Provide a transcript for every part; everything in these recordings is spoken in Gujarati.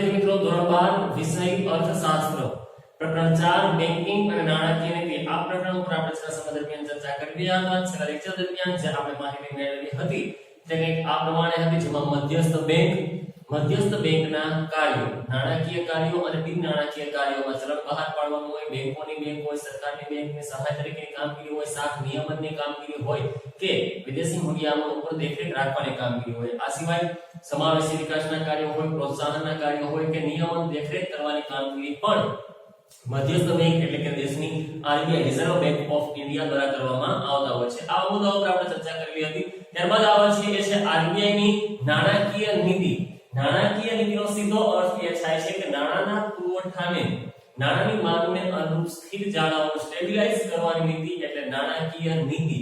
વિદ્યાર્થી મિત્રો ધોરણ 12 વિષય અર્થશાસ્ત્ર પ્રકરણ 4 બેંકિંગ અને નાણાકીય નીતિ આ પ્રકરણ પર આપણે છેલ્લા સમય દરમિયાન ચર્ચા કરી રહ્યા હતા. છેલ્લા લેક્ચર દરમિયાન જે આપણે માહિતી મેળવી હતી તે કંઈક આ પ્રમાણે હતી, જેમાં મધ્યસ્થ બેંકના કાર્યો, નાણાકીય કાર્યો અને બિન નાણાકીય કાર્યોમાં ચલણ બહાર પાડવાનું હોય, બેંકોની બેંક હોય, સરકારની બેંકની સહાય તરીકેની કામગીરી હોય, શાખ નિયમનની કામગીરી હોય કે વિદેશી મૂડીઆમણ ઉપર દેખરેખ રાખવાની કામગીરી હોય. આ સિવાય સમાવેશી વિકાસના કાર્યો હોય, પ્રોત્સાહનના કાર્યો હોય કે નિયમન દેખરેખ કરવાની કામગીરી પણ મધ્યસ્થ બેંક એટલે કે દેશની RBI reserve bank of India દ્વારા કરવામાં આવતા હોય છે. આ મુદ્દાઓ પર આપણે ચર્ચા કરી હતી. ત્યારબાદ આવે છે એ છે આરબીઆઈ ની નાણાકીય નીતિ. નાણાકીય નીતિનો સીધો અર્થ એ થાય છે કે નાણાંના પુરવઠાને નાણાંની માંગને અનુરૂપ સ્થિર જાળવવાનું, સ્ટેબિલાઇઝ કરવાની નીતિ એટલે નાણાકીય નીતિ.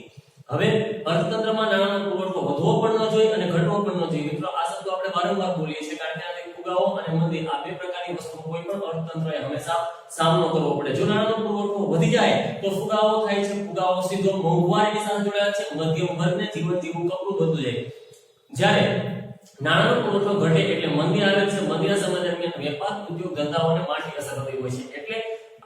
હવે અર્થતંત્રમાં નાણાંનો પુરવઠો વધવો પણ ન જોઈએ અને ઘટવો પણ ન જોઈએ. મિત્રો આ શબ્દો આપણે વારંવાર બોલીએ છીએ કારણ કે આને ફુગાવો અને મંદી આ બે પ્રકારની વસ્તુઓ કોઈ પણ અર્થતંત્રએ હંમેશા સામનો કરવો પડે. જો નાણાંનો પુરવઠો વધી જાય તો ફુગાવો થાય છે. ફુગાવો સીધો મોંઘવારીની સાથે જોડાયેલ છે. મધ્યમ વર્ગને જીવન જીવવું કપરું થતું જાય. જ્યારે નાણાંનો પુરવઠો ઘટે એટલે મંદી આવે છે. મંદીના સમય દરમિયાન વેપાર, ઉદ્યોગ, ધંધાઓને માઠી અસર થતી હોય છે. એટલે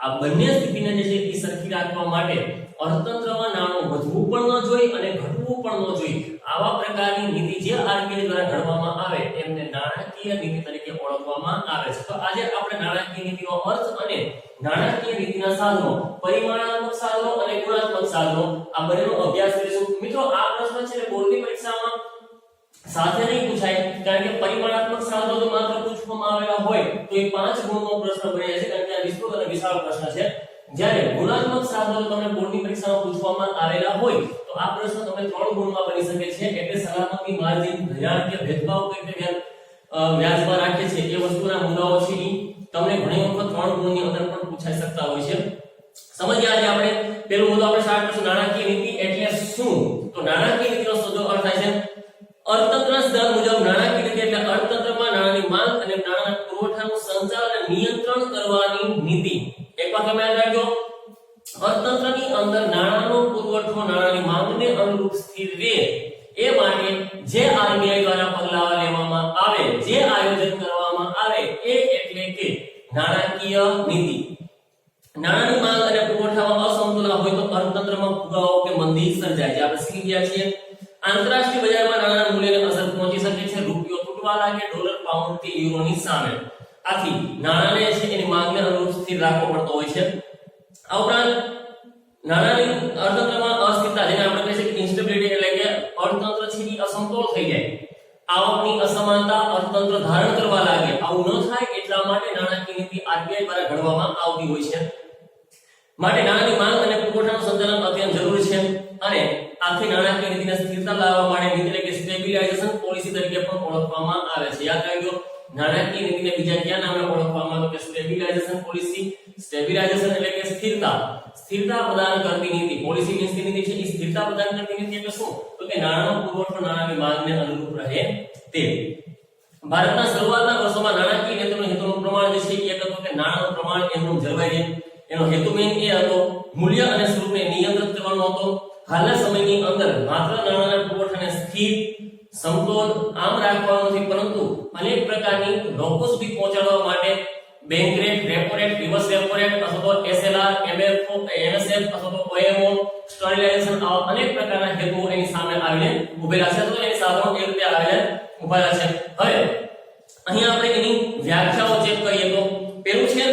આ બંને સ્થિતિને જે છે એ સરખી રાખવા માટે અર્થતંત્રમાં નાણું વધવું પણ ન જોઈએ અને ઘટવું પણ ન જોઈએ. આવા પ્રકારની નીતિ જે આરબીઆઈ દ્વારા ઘડવામાં આવે તેમને નાણાકીય નીતિ તરીકે ઓળખવામાં આવે છે. તો આજે આપણે નાણાકીય નીતિનો અર્થ અને નાણાકીય નીતિના સાધનો, પરિમાણાત્મક સાધનો અને ગુણાત્મક સાધનો આ બંનેનો અભ્યાસ કરીશું. મિત્રો આ પ્રશ્ન છે બોર્ડની પરીક્ષામાં સાથે નહીં પૂછાય કારણ કે પરિમાણાત્મક સાધનો તો માત્ર પૂછવામાં આવેલા હોય તો એ 5 ગુણનો પ્રશ્ન બની જાય છે કારણ કે આ વિસ્તૃત અને વિશાળ પ્રશ્ન છે. જ્યારે ગુણાત્મક સાધનો તમને બોર્ડની પરીક્ષામાં પૂછવામાં આવેલા હોય તો આ પ્રશ્ન તમને 3 ગુણમાં બની શકે છે. એટલે સલામતી, માર્જિન, ધિરાણ કે ભેદભાવ કઈ રીતે વ્યાજમાં રાખે છે એ વસ્તુના મુદ્દાઓ છે એ તમને ઘણી વખત 3 ગુણની અંદર પણ પૂછાઈ શકતા હોય છે. સમજીએ આજે આપણે પહેલો મુદ્દો આપણે સ્ટાર્ટ કરીશું. નાણાકીય નીતિ એટલે શું? તો નાણાકીય નીતિનો સીધો અર્થ થાય છે અર્થતંત્રના સિદ્ધાંત મુજબ નાણાકીય નીતિ એટલે અર્થતંત્રમાં નાણાંની માંગ અને નાણાંના પુરવઠાનું સંચાલન અને નિયંત્રણ કરવાની નીતિ. એક વાત તમે યાદ રાખજો, અર્થતંત્રની અંદર નાણાંનો પુરવઠો નાણાંની માંગને અનુરૂપ સ્થિર રહે એ માટે જે આરબીઆઈ દ્વારા પગલાં લેવામાં આવે, જે આયોજન કરવામાં આવે એ એટલે કે નાણાકીય નીતિ. નાણાંની માંગ અને પુરવઠામાં અસમતુલન હોય તો અર્થતંત્રમાં ફુગાવો કે મંદી સર્જાય છે. આપણે શીખી ગયા છીએ આંતરરાષ્ટ્રીય બજારમાં નાણાંના મૂલ્યને અસર પહોંચી શકે છે. રૂપિયો તૂટવા લાગે ડોલર, પાઉન્ડ કે યુરોની સામે. આથી નાણાંને છે એની માંગને અનુરૂપ સ્થિર રાખવો પડતો હોય છે. આ ઉપરાંત નાણાંની અર્થતંત્રમાં અસ્થિરતા, જેને આપણે કહીએ છીએ ઇન્સ્ટેબિલિટી, એટલે કે અર્થતંત્ર છે એ અસમતોલ થઈ જાય, આવકની અસમાનતા અર્થતંત્ર ધારણ કરવા લાગે. આવું ન થાય એટલા માટે નાણાકીય નીતિ આરબીઆઈ દ્વારા ઘડવામાં આવતી હોય છે. માટે નાણાંની માંગ અને પુરવઠાનું સંચાલન અત્યંત જરૂરી છે અને આથી નાણાકીય નીતિને સ્થિરતા લાવવા માટે નીતિ એટલે કે સ્ટેબિલાઇઝેશન પોલિસી તરીકે પણ ઓળખવામાં આવે છે. યાદ રાખજો, નાણાકીય નીતિને બીજા કયા નામે ઓળખવામાં આવે તો કે સ્ટેબિલાઇઝેશન પોલિસી. સ્ટેબિલાઇઝેશન એટલે કે સ્થિરતા પ્રદાન કરતી નીતિ. પોલિસી મીન્સ નીતિ છે એ સ્થિરતા પ્રદાન કરતી નીતિ એટલે શું? તો કે નાણાંનો પુરવઠો નાણાંની માંગને અનુરૂપ રહે તે. ભારતના શરૂઆતના વર્ષોમાં નાણાકીય નીતિનો હેતુનું પ્રમાણ જે છે એ હતું કે નાણાંનું પ્રમાણ એનું જળવાઈ રહે. એનો હેતુ મેઇન એ હતો મૂલ્ય અને સ્વરૂપને નિયંત્રિત કરવાનો હતો. હાલના સમયની અંદર માત્ર નાણાંના પુરવઠાને સ્થિર, સમતોલ આમ રાખવાનો નથી, પરંતુ અનેક પ્રકારની લોકો સુધી પહોંચાડવા માટે bank rate, repo rate, reverse repo rate અથવા તો એસએલઆર, એમએફઓ, એમએસએફ અથવા તો ઓએમઓ, સ્ટર્લિંગાઇઝેશન આવા અનેક પ્રકારના હેતુઓ એની સામે આવીને ઉભેલા છે. તો એની સાધનો એ રીતે આવીને ઉભેલા છે. હવે અહીં આપણે એની વ્યાખ્યાઓ ચેક કરીએ તો પેલું છે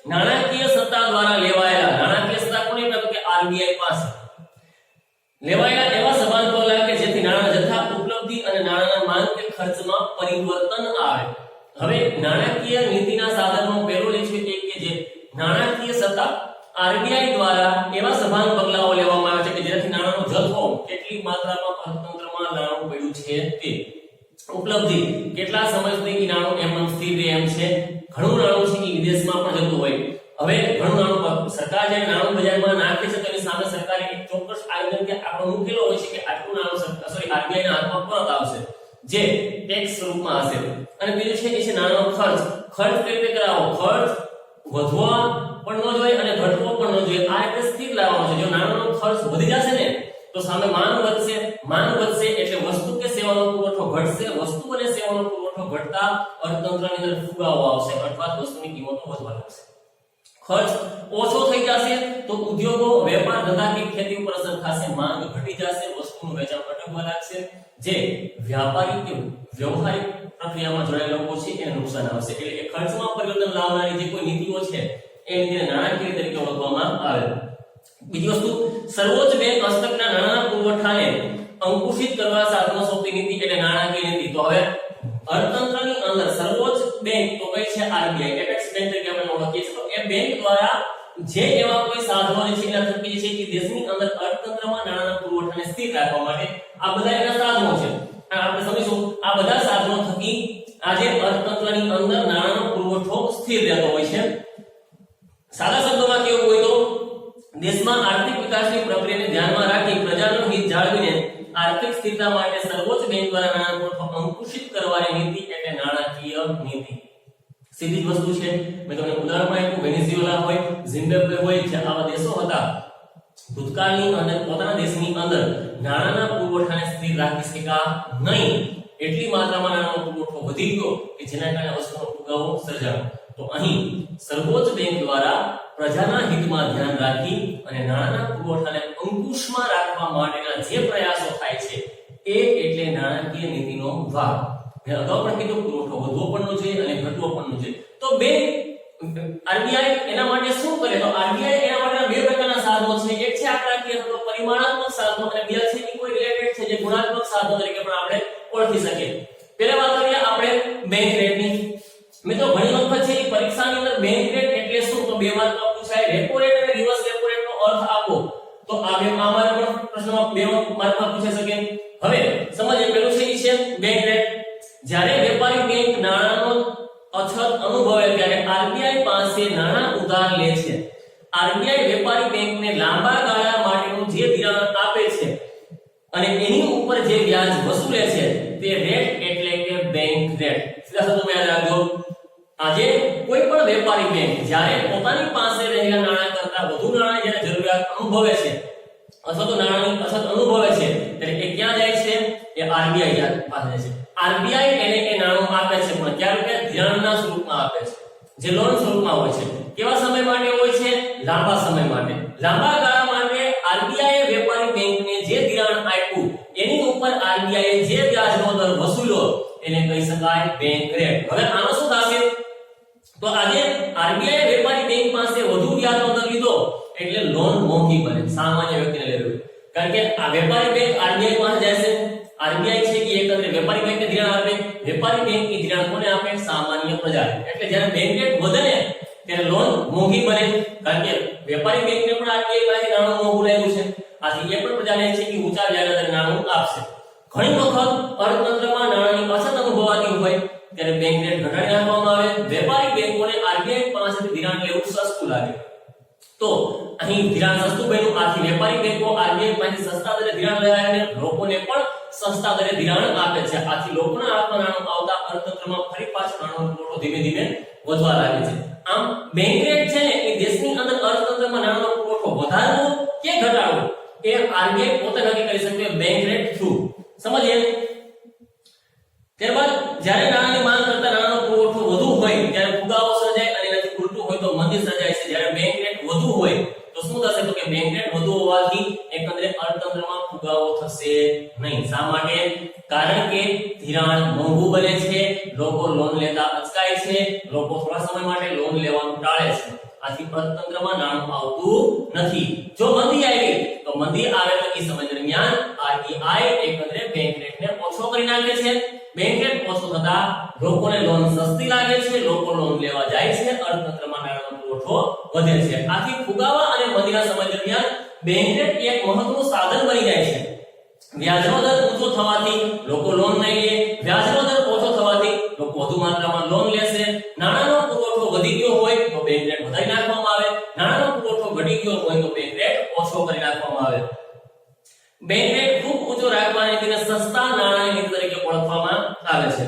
નાણાકીય સત્તા દ્વારા લેવાયેલા. નાણાકીય સત્તા કોની પાસે? કે આરબીઆઈ પાસે લેવાયેલા એવા સભાન પગલાં કે જેથી નાણાંના જથ્થા, ઉપલબ્ધિ અને નાણાંના માંગ કે ખર્ચમાં પરિવર્તન આવે. હવે નાણાકીય નીતિના સાધનો પહેલો લે છે કે જે નાણાકીય સત્તા આરબીઆઈ દ્વારા એવા સભાન પગલાઓ લેવામાં આવે છે કે જેથી નાણાંનો જથ્થો કેટલી માત્રામાં અર્થતંત્રમાં નાણું પડ્યું છે તે, ઉપલબ્ધિ કેટલા સમય સુધી નાણું એમ સ્થિર રહે એમ છે, ઘણું નાણું છે એ વિદેશમાં પણ જતું હોય. હવે ઘણું નાણું સરકાર જે નાણું બજારમાં નાખે છે તેની સામે સરકારે એક ચોક્કસ આયોજન કે આંકડો મૂકેલો હોય છે કે આટલું નાણું આરબીઆઈ ના હાથમાં પરત આવશે જે ટેક્સ સ્વરૂપમાં હશે. અને બીજું છે એ છે નાણાંનો ખર્ચ. ખર્ચ કઈ રીતે કરાવો? ખર્ચ વધવા પણ ન જોઈએ અને ઘટવો પણ ન જોઈએ. આ રીતે સ્થિર લાવવાનો છે. જો નાણાંનો ખર્ચ વધી જશે ને તો સામે માંગ વધશે એટલે વસ્તુ કે સેવાનો પુરવઠો ઘટશે, વસ્તુ અને સેવાનો પુરવઠો ઘટતા અર્થતંત્રની અંદર ફુગાવો આવશે અર્થાત વસ્તુની કિંમતો વધવા લાગશે. ખર્ચ ઓછો થઈ જશે તો ઉદ્યોગો, વેપાર, ધંધા કે ખેતી ઉપર અસર થશે, માંગ ઘટી જશે, વસ્તુનું વેચાણ ઘટવા લાગશે, જે વ્યાપારી કે વ્યવહારિક પ્રક્રિયામાં જોડાયેલા લોકો છે એને નુકસાન આવશે. એટલે એ ખર્ચમાં પરિવર્તન લાવનારી જે કોઈ નીતિઓ છે એ નીતિને નાણાકીય તરીકે ઓળખવામાં આવે. બીજી વસ્તુ, સર્વોચ્ચ બેંક હસ્તકના નાણાંના પુરવઠાને અંકુશિત કરવા સાધનો સોંપતી નીતિ એટલે નાણાકીય નીતિ. તો હવે અર્થતંત્રની અંદર સર્વોચ્ચ બેંક તો કઈ છે? આરબીઆઈ, એપેક્સ બેંક તરીકે આપણે ઓળખીએ છીએ. તો એ બેંક દ્વારા જે એવા કોઈ સાધનો છે એના થકી છે કે દેશની અંદર અર્થતંત્રમાં નાણાંના પુરવઠાને સ્થિર રાખવા માટે આ બધા એના સાધનો છે. આપણે સમજીશું આ બધા સાધનો થકી આજે અર્થતંત્રની અંદર નાણાંનો પુરવઠો સ્થિર રહેતો હોય છે. સાદા શબ્દોમાં કેવું હોય તો દેશમાં આર્થિક વિકાસની પ્રક્રિયાને ધ્યાનમાં રાખી પ્રજાનું હિત જાળવીને આર્થિક સ્થિરતા માટે સર્વોચ્ચ બેંક દ્વારા નાણાંનો પુરવઠો અંકુશિત કરવાની નીતિ એટલે નાણાકીય નીતિ. સીધી જ વસ્તુ છે. મેં તમને ઉદાહરણ પણ આપ્યું. વેનેઝુએલા હોય, ઝિમ્બાબ્વે હોય, જે આવા દેશો હતા ભૂતકાળની અંદર પોતાના દેશની અંદર નાણાંના પુરવઠાને સ્થિર રાખી શક્યા નહીં. એટલી માત્રામાં નાણાંનો પુરવઠો વધી ગયો કે જેના કારણે વસ્તુનો ફુગાવો સર્જાયો. તો અહીં સર્વોચ્ચ બેંક દ્વારા પ્રજાના હિતમાં ધ્યાન રાખી અને નાણાંના પુરવઠાને અંકુશમાં રાખવા માટેના જે પ્રયાસો થાય છે એ એટલે નાણાકીય નીતિનો ભાગ. મેં અગાઉ પણ કીધું પુરવઠો વધવો પણ ન જોઈએ અને ઘટવો પણ ન જોઈએ. તો બેંક આરબીઆઈ એના માટે શું કરે? તો આરબીઆઈ એના માટેના બે પ્રકારના સાધનો છે. એક છે આંકડાકીય અથવા પરિમાણાત્મક સાધનો અને બીજા છે કોઈ રિલેટેડ છે જે ગુણાત્મક સાધનો તરીકે પણ આપણે ઓળખી શકીએ. પહેલા વાત કરીએ આપણે બેંક રેટની. મિત્રો ઘણી વખત છે પરીક્ષાની અંદર બેંક રેટ એટલે શું? તો બે માર્કમાં પૂછાય. રેપો રેટ અને રિવર્સ રેપો રેટનો અર્થ આપો. તો આ બે આમાં પણ પ્રશ્નમાં બે માર્કમાં પૂછાઈ શકે. હવે સમજીએ પેલું છે બેંક રેટ. જ્યારે વેપારી બેંક નાણાંનો અછત અનુભવે ત્યારે આરબીઆઈ પાસે નાણાં ઉધાર લે છે. આરબીઆઈ વેપારી બેંકને લાંબા ગાળા માટેનું જે ધિરાણ આપે છે અને એની ઉપર જે વ્યાજ વસૂલે છે તે રેટ એટલે કે બેંક રેટ. સીધા શબ્દોમાં યાદ રાખજો. આજે કોઈ પણ વેપારી બેંક જ્યારે પોતાની પાસે રહેલા નાણાં કરતાં વધુ નાણાં જ્યારે જરૂરિયાત અનુભવે છે અથવા તો નાણાંની અછત અનુભવે છે ત્યારે એ ક્યાં જાય છે? એ આરબીઆઈ પાસે જાય છે. આરબીઆઈ એને એ નાણું આપે છે પણ ક્યાં રૂપિયા? ધિરાણના સ્વરૂપમાં આપે છે, જે લોન સ્વરૂપમાં હોય છે. કેવા સમય માટે હોય છે? લાંબા સમય માટે. લાંબા ગાળા માટે આરબીઆઈ વેપારી બેંકને જે ધિરાણ આપ્યું એની ઉપર આરબીઆઈ જે વ્યાજનો દર વસૂલ્યો એને કહી શકાય બેંક રેટ. હવે આનો શું થશે? તો આજે આરબીઆઈ વેપારી બેંક પાસે વધુ વ્યાજનો દર લીધો એટલે લોન મોંઘી બને સામાન્ય વ્યક્તિને લેવી. કારણ કે આ વેપારી બેંક આરબીઆઈ પાસે જાય છે. આરબીઆઈ છે કે એકંદરે વેપારી બેંકને ધિરાણ આપે. વેપારી બેંકની ધિરાણ કોને આપે? સામાન્ય પ્રજાને. એટલે જ્યારે બેંક રેટ વધે ને ત્યારે લોન મોંઘી બને. કારણ કે વેપારી બેંકને પણ આરબીઆઈ પાસે નાણું મોંઘું લેવું છે. આથી એ પણ પ્રજાને છે કે ઊંચા વ્યાજે નાણું આપશે. ઘણી વખત અર્થતંત્રમાં નાણાંની અછત અનુભવાતી હોય ત્યારે બેંક રેટ ઘટાડી નાખવામાં આવે. વેપારી બેંકોને આરબીઆઈ પાસેથી ધિરાણ લેવું સસ્તું લાગે તો અહીં ધિરાણ સસ્તું બન્યું. આથી વેપારી બેંકો આરબીઆઈ પાસેથી સસ્તા દરે ધિરાણ લે અને લોકોને પણ સસ્તા દરે ધિરાણ આપે છે. આથી લોકોના હાથમાં નાણું આવતા અર્થતંત્રમાં ફરી પાછો નાણાંનો પુરવઠો ધીમે ધીમે વધવા લાગે છે. આમ બેંક રેટ છે ને એ દેશની અંદર અર્થતંત્રમાં નાણાંનો પુરવઠો વધારવો કે ઘટાડવો એ આરબીઆઈ પોતે નક્કી કરી શકે બેંક રેટ થ્રુ. સમજીએ. ત્યારબાદ જ્યારે નાણાંની માંગ કરતા નાણાંનો પુરવઠો વધુ હોય ત્યારે ફુગાવો સર્જાય અને એનાથી ઉલટું હોય તો મંદી સર્જાય છે. જ્યારે બેંક રેટ વધુ હોય તો શું થશે? તો કે બેંક રેટ વધુ હોવાથી એકંદરે અર્થતંત્રમાં ફુગાવો થશે નહીં. શા માટે? કારણ કે ધિરાણ મોંઘું બને છે, લોકો લોન લેતા અચકાય છે, લોકો થોડા સમય માટે લોન લેવાનું ટાળે છે. આથી અર્થતંત્રમાં નાણું આવતું નથી. જો મંદી આવી તો મંદી આવે તો એ સમય દરમિયાન આરબીઆઈ એકંદરે બેંક રેટને ઓછો કરી નાખે છે. બેંક રેટ ઓછો થતા લોકોને લોન સસ્તી લાગે છે, લોકો લોન લેવા જાય છે, અર્થતંત્રમાં નાણાંનો પુરવઠો વધે છે. આથી ફુગાવા અને મંદીના સમય દરમિયાન બેંક રેટ એક મહત્વનું સાધન બની જાય છે. વ્યાજનો દર ઊંચો થવાથી લોકો લોન નહીં લે, વ્યાજનો દર ઓછો થવાથી લોકો વધુ માત્રામાં લોન લેશે. નાણાંનો પુરવઠો વધી ગયો હોય તો બેંક રેટ વધારી નાખવામાં આવે, નાણાંનો પુરવઠો ઘટી ગયો હોય તો બેંક રેટ ઓછો કરી નાખવામાં આવે. બેંક રેટ ખૂબ ઊંચો રાખવાની તેને સસ્તા નાણાંની નીતિ તરીકે ઓળખવામાં આવે છે.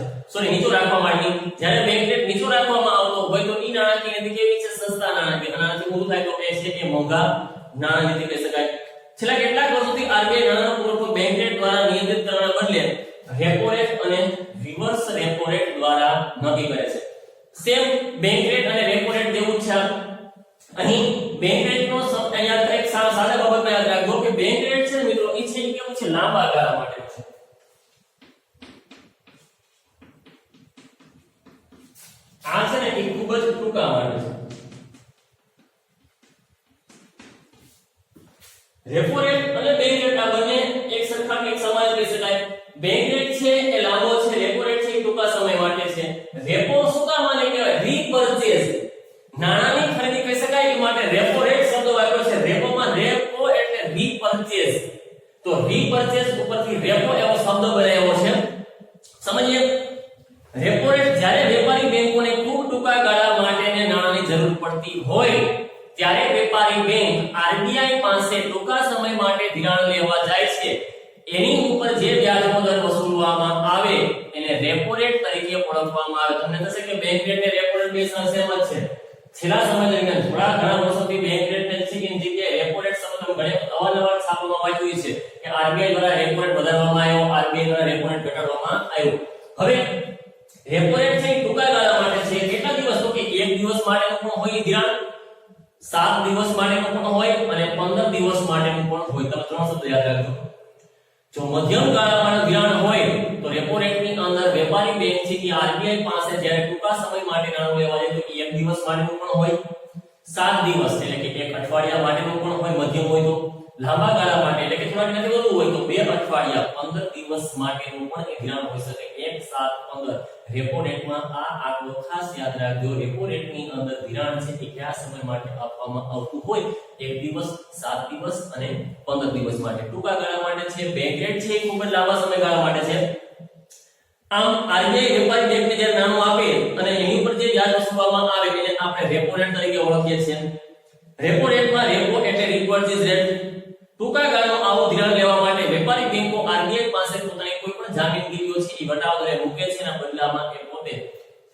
નીચો રાખવા માટે જ્યારે બેંક રેટ નીચો રાખવામાં આવતો હોય તો ઈ નાણાકીય નીતિ કેવી છે? સસ્તા નાણાકીય. આનાથી ઊંચું થાય તો એ છે કે મોંઘા નાણાં નીતિ કહી શકાય. છેલ્લા કેટલાક વર્ષોથી આરબીઆઈ નાણાંનો પુરવઠો બેંક રેટ દ્વારા નિયંત્રિત કરવાના બદલે રેપો રેટ અને રિવર્સ રેપો રેટ દ્વારા નક્કી કરે છે. સેમ બેંક રેટ અને રેપો રેટ જેવું છે. અહીં બેંક રેટનો યાદ એક સાદા બાબતમાં યાદ રાખજો કે બેંક રેટ છે મિત્રો એ છે કેવું છે, લાંબા ગાળા માટે છે. આ છે ને એ ખૂબ જ ટૂંકા માટે છે. રેપો રેટ અને બેંક રેટ આ બંને એક સરખા એક સમાન કહી શકાય. બેંક રેટ છે એ લાંબો છે, રેપો રેટ છે એ ટૂંકા સમય માટે છે. રેપો શું કામ આને કહેવાય? રીપર્ચેઝ, નાણાંની ખરીદી કહી શકાય એ માટે રેપો રેટ શબ્દ વાપર્યો છે. રેપોમાં રેપો એટલે રીપર્ચેઝ, તો રીપર્ચેઝ ઉપરથી રેપો એવો શબ્દ બનાવ્યો છે. સમજીએ. રેપો રેટ જ્યારે વેપારી બેંકોને ખૂબ ટૂંકા ગાળા માટેને નાણાંની જરૂર પડતી હોય ત્યારે વેપારી બેંક આરબીઆઈ પાસે ટૂંકા સમય માટે ધિરાણ લેવા જાય છે. એની ઉપર જે વ્યાજનો દર વસૂલવામાં આવે એને રેપો રેટ તરીકે ઓળખવામાં આવે. તમને થશે કે બેંક રેટ અને રેપો રેટ બે સેમ જ છે. છેલ્લા સમય દરમિયાન ઘણા વર્ષોથી બેંક રેટ ને ની જગ્યાએ રેપો રેટ શબ્દ તમે ઘણી અવારનવાર છાપવામાં વાંચ્યું છે કે આરબીઆઈ દ્વારા રેપો રેટ વધારવામાં આવ્યો, આરબીઆઈ દ્વારા રેપો રેટ ઘટાડવામાં આવ્યો. હવે રેપો રેટ છે ટૂંકા ગાળા માટે છે. કેટલા દિવસ? તો કે 1 દિવસ માટેનું પણ હોય ધિરાણ, 7 દિવસ માટેનું પણ હોય અને 15 દિવસ માટેનું પણ હોય. તમે ત્રણ શબ્દ યાદ રાખજો. જો મધ્યમ ગાળા માટે ધિરાણ હોય તો રેપો રેટની અંદર વેપારી બેંક છે કે આરબીઆઈ પાસે જ્યારે ટૂંકા સમય માટે નાણું લેવા જાય તો 1 દિવસ માટેનું પણ હોય, 7 દિવસ એટલે કે 1 અઠવાડિયા માટેનું પણ હોય મધ્યમ હોય તો, લાંબા ગાળા માટે એટલે કે થોડા દિનથી વધુ હોય તો 2 અઠવાડિયા 15 દિવસ માટેનું પણ એ ધિરાણ હોઈ શકે. 1 7 15 રેપો રેટમાં આ આંકડો ખાસ યાદ રાખજો. રેપો રેટની અંદર ધિરાણ છે એ કયા સમય માટે આપવામાં આવતું હોય? 1 દિવસ, 7 દિવસ અને 15 દિવસ માટે. ટૂંકા ગાળા માટે છે. બેંક રેટ છે એ ખૂબ જ લાંબા સમયગાળા માટે છે. આમ આરબીઆઈ વેપારી બેંકને જ્યારે નાણું આપે અને એની ઉપર જે વ્યાજ વસૂલવામાં આવે એને આપણે રેપો રેટ તરીકે ઓળખીએ છીએ. રેપો રેટમાં રેપો એટલે રિપર્ચેઝ રેટ. ટૂંકા ગાળાનું આવું ધિરાણ લેવા માટે વેપારી બેંકો આરબીઆઈ પાસે પોતાની કોઈ પણ જામીનગીરીઓ છે એ વટાવદરે મૂકે છે અને બદલામાં એ પોતે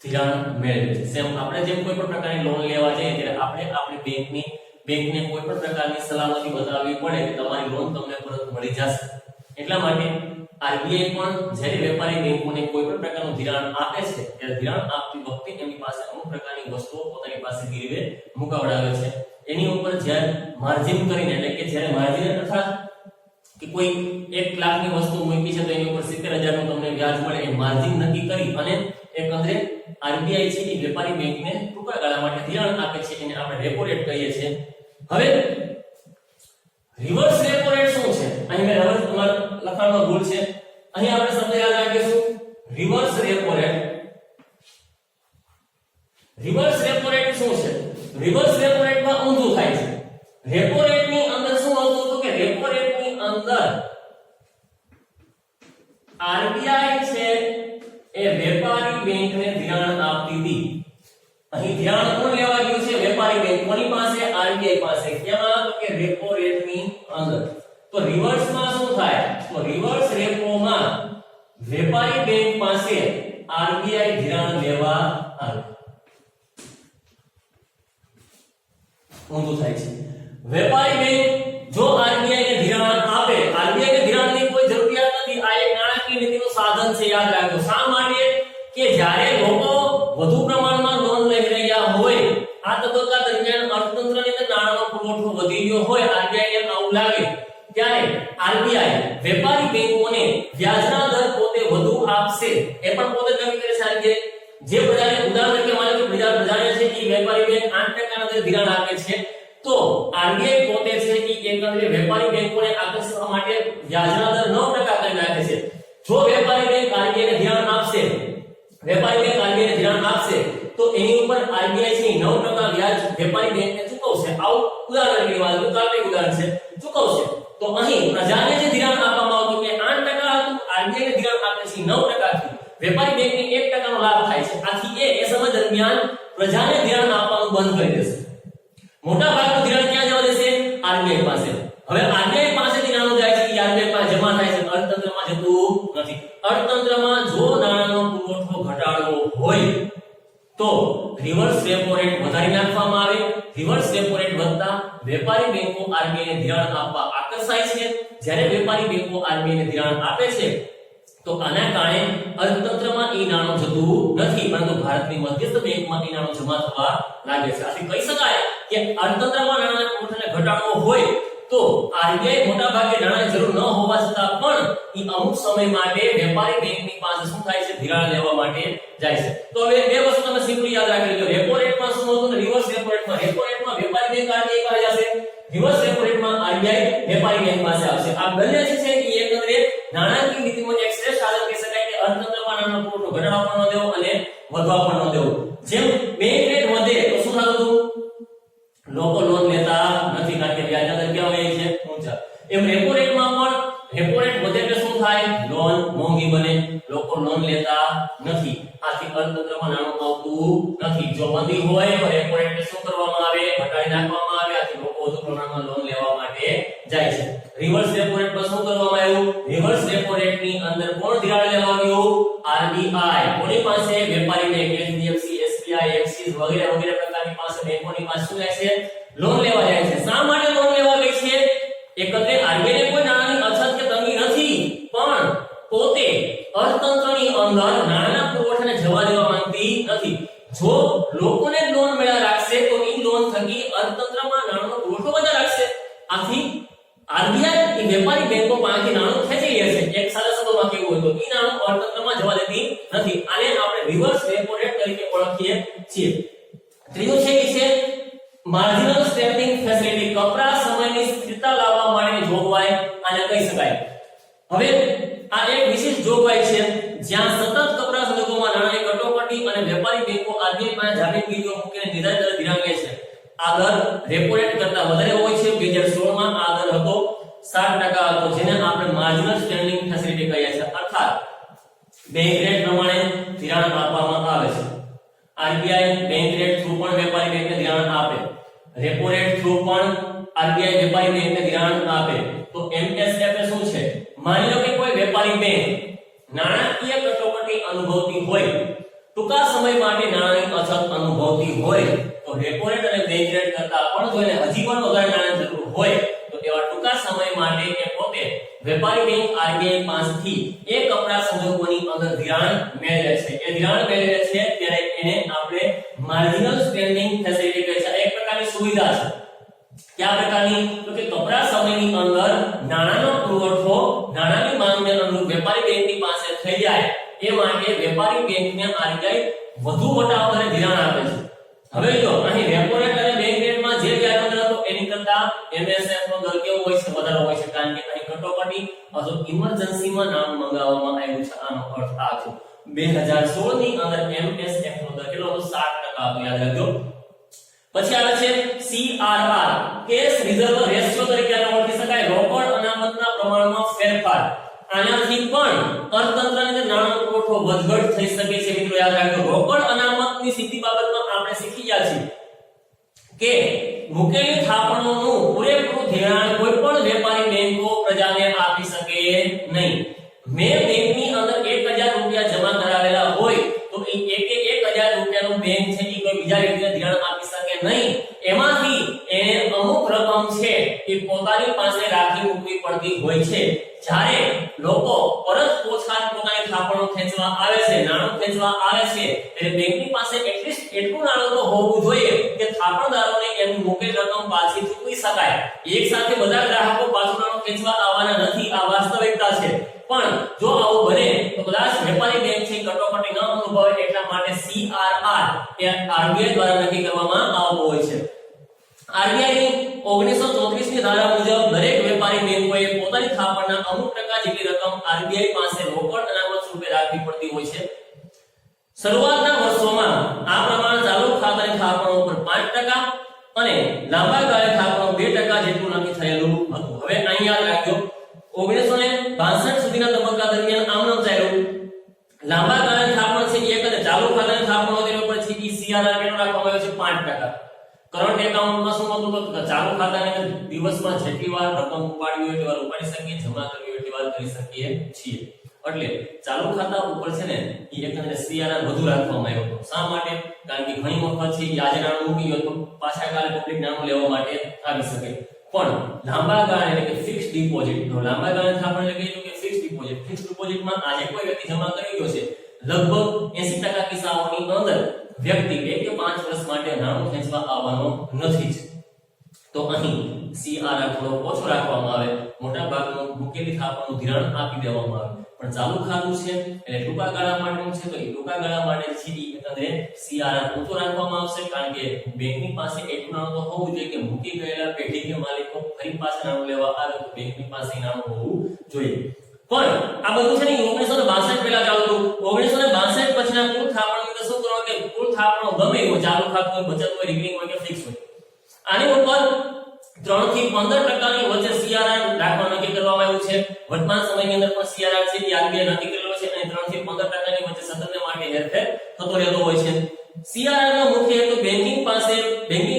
ધિરાણ મેળવે છે. સેમ આપણે જેમ કોઈ પણ પ્રકારની લોન લેવા જઈએ ત્યારે આપણે આપણી બેંકને કોઈ પણ પ્રકારની સલામતી બતાવવી પડે કે તમારી લોન તમને પરત મળી જશે. એટલા માટે આરબીઆઈ પણ જ્યારે વેપારી બેંકોને કોઈ પણ પ્રકારનું ધિરાણ આપે છે ત્યારે ધિરાણ આપતી વખતે એમની પાસે અમુક પ્રકારની વસ્તુઓ પોતાની પાસે ગીરવે મુકાવડાવે છે. એની ઉપર જ્યારે માર્જિન કરીને એટલે કે જ્યારે માર્જિન અર્થાત કે કોઈ 1 લાખની વસ્તુ મૂકી છે તો એની ઉપર 70,000 નું તમને વ્યાજ મળે એ માર્જિન નક્કી કરી અને એકંદરે આરબીઆઈ છે એ વેપારી બેંકને ટૂંકા ગાળા માટે ધિરાણ આપે છે. એને આપણે રેપો રેટ કહીએ છીએ. હવે રિવર્સ રેપો રેટ શું છે? અહીં મેં તમારા લખાણમાં ભૂલ છે. અહીં આપણે શબ્દ યાદ રાખીશું reverse repo rate. Reverse repo rate શું છે? રિવર્સ રેપો રેટમાં ઊંધું થાય છે. રેપો રેટની અંદર શું હતું તો કે રેપો રેટની અંદર આરબીઆઈ છે એ વેપારી બેંકને ધિરાણ આપતી હતી. અહીં ધિરાણ કોણ લેવા ગયું છે? વેપારી બેંક. કોની પાસે? આરબીઆઈ પાસે. કેમાં? તો કે રેપો રેટની અંદર. તો રિવર્સમાં શું થાય? તો રિવર્સ રેપોમાં વેપારી બેંક પાસે આરબીઆઈ ધિરાણ લેવા આવે. ઊંધું થાય છે. વેપારી બેંક જો આરબીઆઈ ને ધિરાણ આપે, આરબીઆઈ ને ધિરાણની કોઈ જરૂરિયાત નથી. આ એક નાણાકીય નીતિનું સાધન છે. યાદ રાખજો. શા માટે? કે જ્યારે લોકો વધુ પ્રમાણમાં લોન લઈ રહ્યા હોય, આ તબક્કા દરમિયાન અર્થતંત્રની અંદર નાણાંનો પુરવઠો વધી ગયો હોય, આરબીઆઈ ને આવું લાગે ત્યારે આરબીઆઈ વેપારી બેંકોને વ્યાજના દર પોતે વધુ આપશે એ પણ પોતે નક્કી કરે છે. આરબીઆઈ જે બજારને ઉદાહરણ તરીકે માનો કે બજારને છે કે વેપારી બેંક 8% ના દરે ધિરાણ આપે છે તો આરબીઆઈ પોતે છે કે એકંદરે વેપારી બેંકોને આકર્ષવા માટે વ્યાજના દર 9% કરી નાખે છે. જો વેપારી બેંક આરબીઆઈ ને ધિરાણ આપશે, વેપારી બેંક આરબીઆઈ ને ધિરાણ આપશે તો એની ઉપર આરબીઆઈ છે 9% વ્યાજ વેપારી બેંકને ચૂકવશે. આવું ઉદાહરણ લેવા દો, કાલ્પનિક ઉદાહરણ છે, ચૂકવશે. તો અહીં પ્રજાને જે ધિરાણ આપવામાં આવતું કે 8% હતું, આરબીઆઈ ને ધિરાણ આપે છે 9% થી વેપારી બેંકને 1% નો લાભ થાય છે. આથી એ સમય દરમિયાન પ્રજાને ધિરાણ આપવાનું બંધ કરી દેશે. મોટા ભાગનું ધિરાણ ક્યાં જવા દેશે? આરબીઆઈ પાસે. હવે આરબીઆઈ પાસેથી નાણું જાય છે કે આરબીઆઈ પાસે જમા થાય છે, અર્થતંત્રમાં જતું નથી. અર્થતંત્રમાં જો નાણાંનો પુરવઠો ઘટાડવો હોય તો રિવર્સ રેપો રેટ વધારી નાખવામાં આવે. રિવર્સ રેપો રેટ વધતા વેપારી બેંકો આરબીઆઈ ને ધિરાણ આપવા આકર્ષાય છે. જ્યારે વેપારી બેંકો આરબીઆઈ ને ધિરાણ આપે છે તો આના કારણે અર્થતંત્રમાં એ નાણું જતું નથી, પરંતુ ભારતની મધ્યસ્થ બેંકમાં એ નાણું જમા થવા લાગે છે. આથી કહી શકાય કે અર્થતંત્રમાં નાણાંના પુરવઠાને ઘટાડવો હોય તો આરબીઆઈ મોટા ભાગે નાણાંની જરૂર ન હોવા છતાં પણ એ અમુક સમય માટે વેપારી બેંકની પાસે શું થાય છે, ધિરાણ લેવા માટે જાય છે. તો હવે બે વસ્તુ તમે સિમ્પલી યાદ રાખી લો. રેપો રેટમાં શું હતું ને રિવર્સ રેપો રેટમાં. રેપો રેટમાં વેપારી બેંક આરબીઆઈ પાસે જશે, રિવર્સ રેપો રેટમાં આરબીઆઈ વેપારી બેંક પાસે આવશે. આ બંને જે છે એ એકંદરે નાણાકીય નીતિનું એક શ્રેષ્ઠ સાધન કહી શકાય કે અર્થતંત્રમાં નાણાંનો પુરવઠો ઘટાડવા પણ ન દેવો અને વધવા પણ ન દેવો. જેમ બેંક રેટ વધે તો શું થતું હતું? લોકો લોન લેતા નથી, કારણ કે વ્યાજ દર કેવા હોય છે, ઊંચા. એમ રેપો રેટમાં પણ રેપો રેટ વધે એટલે શું થાય? લોન મોંઘી બને, લોકો લોન લેતા નથી. આથી અર્થતંત્રમાં નાણું આવતું નથી. જો મંદી હોય તો રેપો રેટ શું કરવામાં આવે? ઘટાડી નાખવામાં આવે. આથી લોકો વધુ પ્રમાણમાં લોન લેવા માટે જાય છે. રિવર્સ રેપો રેટ પર શું કરવામાં આવ્યું? રિવર્સ રેપો રેટની અંદર કોણ ધિરાણ લેવા આવ્યું? આરબીઆઈ. કોની પાસે? વેપારી બેંક, એચડીએફસી, એસબીઆઈ, એક્સિસ વગેરે વગેરે પ્રકારની પાસે બેંકોની પાસે શું જાય છે? લોન લેવા જાય છે. શા માટે લોન લેવા ગઈ છે? એકંદરે આરબીઆઈ ને કોઈ નાણાંની અછત કે તંગી નથી, પણ પોતે અર્થતંત્રની અંદર નાણાંના પુરવઠાને જવા દેવા માંગતી નથી. જો લોકોને લોન મળ્યા રાખશે તો એ લોન થકી અર્થતંત્રમાં નાણાંનો પુરવઠો વધારે રાખશે. આથી આરબીઆઈ વેપારી બેંકો પાસેથી નાણું ખેંચી લે છે. એક સાદા શબ્દોમાં કેવું હોય તો એ નાણું અર્થતંત્રમાં જવા દેતી નથી. આને આપણે રિવર્સ રેપો રેટ તરીકે ઓળખીએ છીએ. ત્રીજું છે એ છે માર્જિનલ સ્ટેન્ડિંગ ફેસિલિટી. કપરા સમયની સ્થિરતા લાવવા માટેની જોગવાઈ આને કહી શકાય. હવે આ એક વિશેષ જોગવાઈ છે જ્યાં સતત કપરા સંજોગોમાં નાણાંની કટોકટી અને વેપારી બેંકો આરબીઆઈ પાસે જામીનગીરીઓ મૂકીને નિર્ધારિત દરે ધિરાણ લે છે. આ દર રેપો રેટ કરતા વધારે હોય છે. 2016 માં આ દર હતો 7% હતો, જેને આપણે માર્જિનલ સ્ટેન્ડિંગ ફેસિલિટી કહીએ છીએ. અર્થાત બેંક રેટ પ્રમાણે ધિરાણ આપવામાં આવે છે. આરબીઆઈ બેંક રેટ થ્રુ પણ વેપારી બેંકને ધિરાણ આપે, રેપો રેટ થ્રુ પણ આરબીઆઈ વેપારી બેંકને ધિરાણ આપે. તો એમએસએફ એ શું છે? માની લો કે કોઈ વેપારી બેંક નાણાકીય કટોકટી અનુભવતી હોય, ટૂંકા સમય માટે નાણાંની અછત અનુભવતી હોય, તો રેપો રેટ અને બેંક રેટ કરતા પણ જો એને હજી પણ વધારે નાણાંની જરૂર હોય તો તેવા ટૂંકા સમય માટે એ પોતે વેપારી બેંક આરબીઆઈ પાસેથી એક કપરા સંજોગોની અંદર ધિરાણ મેળવે છે. એ ધિરાણ મેળવે છે ત્યારે એને આપણે માર્જિનલ સ્ટેન્ડિંગ ફેસિલિટી કહે છે. એક પ્રકારની સુવિધા છે. કયા પ્રકારની? તો કે કપરા સમયની અંદર નાણાંનો પુરવઠો નાણાંની માંગને અનુરૂપ વેપારી બેંકની પાસે થઈ જાય એ માટે વેપારી બેંકને આરબીઆઈ વધુ મોટા દરે ધિરાણ આપે છે. હવે જો અહીં રેપો રેટ અને બેંક રેટમાં જે વ્યાજ દર હતો એની કરતા એમએસએફ નો દર કેવો હોય છે? વધારે હોય છે, કારણ કે અહીં કટોકટી અથવા ઇમરજન્સીમાં નાણું મંગાવવામાં આવ્યું છે. આનો અર્થ આ છે. 2016 ની અંદર એમએસએફ નો દર કેટલો હતો? 7% હતો. યાદ રાખજો. પછી આવે છે સીઆરઆર, કેશ રિઝર્વ રેશિયો તરીકે આને ઓળખી શકાય. રોકડ અનામતના પ્રમાણમાં ફેરફાર. આનાથી પણ અર્થતંત્રની અંદર નાણાંનો પુરવઠો વધઘટ થઈ શકે છે. મિત્રો યાદ રાખજો, રોકડ અનામતની સ્થિતિ બાબતમાં આપણે શીખી ગયા છીએ કે મુકેલી થાપણોનું પૂરેપૂરું ધિરાણ કોઈ પણ વેપારી બેંકો પ્રજાને આપી શકે નહીં. મેં બેંકની અંદર 1000 રૂપિયા જમા કરાવેલા હોય તો એ 1000 રૂપિયાનું બેંક છે એ કોઈ બીજા વ્યક્તિને ધિરાણ આપી શકે નહીં. એમાંથી એને અમુક રકમ છે એ પોતાની પાસે રાખી મૂકવી પડતી હોય છે. જ્યારે લોકો પરત પોતાની થાપણો ખેંચવા આવે છે, નાણું ખેંચવા આવે છે, ત્યારે બેંકની પાસે એટલીસ્ટ એટલું નાણું તો હોવું જોઈએ કે થાપણદારોને એમની મૂકેલ રકમ પાછી ચૂકવી શકાય. એક સાથે બધા ગ્રાહકો પાછું નાણું ખેંચવા આવવાના નથી, આ વાસ્તવિકતા છે. પણ જો આવું બને તો કદાચ વેપારી બેંક છે કટોકટી ન અનુભવે એટલા માટે સીઆરઆર એ આરબીઆઈ દ્વારા નક્કી કરવામાં આવતો હોય છે. આરબીઆઈ ની 1934 ની ધારા મુજબ દરેક વેપારી બેંકોએ પોતાની થાપણના અમુક ટકા જેટલી રકમ આરબીઆઈ પાસે રોકડ અનામત રૂપે રાખવી પડતી હોય છે. શરૂઆતના વર્ષોમાં આ પ્રમાણ ચાલુ ખાતાની થાપણો ઉપર 5% અને લાંબા ગાળે થાપણો 2% જેટલું નક્કી થયેલું હતું. હવે અહીં યાદ રાખજો, 1962 સુધીના તબક્કા દરમિયાન આમ ચાલ્યું. લાંબા ગાળે થાપણ છે 1 અને ચાલુ ખાતાની થાપણો તેના ઉપર છે સીઆરઆર કેટલો રાખવામાં આવ્યો છે? 5%. કરંટ એકાઉન્ટમાં શું હતું? તો ચાલુ ખાતાની અંદર દિવસમાં જેટલી વાર રકમ ઉપાડવી હોય એટલી વાર ઉપાડી શકીએ, જમા કરવી હોય એટલી વાર કરી શકીએ છીએ. એટલે ચાલુ ખાતા ઉપર છે ને એ એકંદરે સીઆરઆર વધુ રાખવામાં આવ્યો હતો. શા માટે? કારણ કે ઘણી વખત છે આજે નાણું મૂકી ગયો તો પાછા કાલે પબ્લિક નાણું લેવા માટે આવી શકે, પણ લાંબા ગાળે એટલે કે ફિક્સ ડિપોઝિટ, તો લાંબા ગાળે થાપણ એટલે કે ફિક્સ ડિપોઝિટમાં આજે કોઈ વ્યક્તિ જમા કરી ગયો છે, લગભગ 80% કિસ્સાઓની અંદર વ્યક્તિ 1 કે 5 વર્ષ માટે નાણું ખેંચવા આવવાનો નથી જ. તો અહીં CRR થોડો ઓછો રાખવામાં આવે, મોટા ભાગનું મૂકેલી થાપણનું ધિરાણ આપી દેવામાં આવે, પણ ચાલુ ખાતું છે એટલે ટૂંકા ગાળા માટેનું છે, તો એ ટૂંકા ગાળા માટે છે એટલે CRR ઊંચો રાખવામાં આવશે, કારણ કે બેંકની પાસે એટલું નાણું તો હોવું જોઈએ કે મૂકી ગયેલા પેઢી કે માલિકો ફરી પાછા નાણું લેવા આવે તો બેંકની પાસે નાણું હોવું જોઈએ. પણ આ બધું છે ને 1962 પહેલા ચાલતું, 1962 પછીના કુલ થાપણની તો શું કરવાનું કે કુલ થાપણો ગમે એવો ચાલુ ખાતું હોય, બચત હોય, રિકરિંગ હોય કે ફિક્સ હોય, આની ઉપર 3 થી 15% ની વચ્ચે CRR રાખવાનું નક્કી કરવામાં આવ્યું છે. વર્તમાન સમયની અંદર પણ CRR છે એ RBI નક્કી કરેલો છે અને 3 થી 15% ની વચ્ચે સતત માટે હેરફેર થતો રહેતો હોય છે. CRR નો મુખ્ય હેતુ બેંકિંગ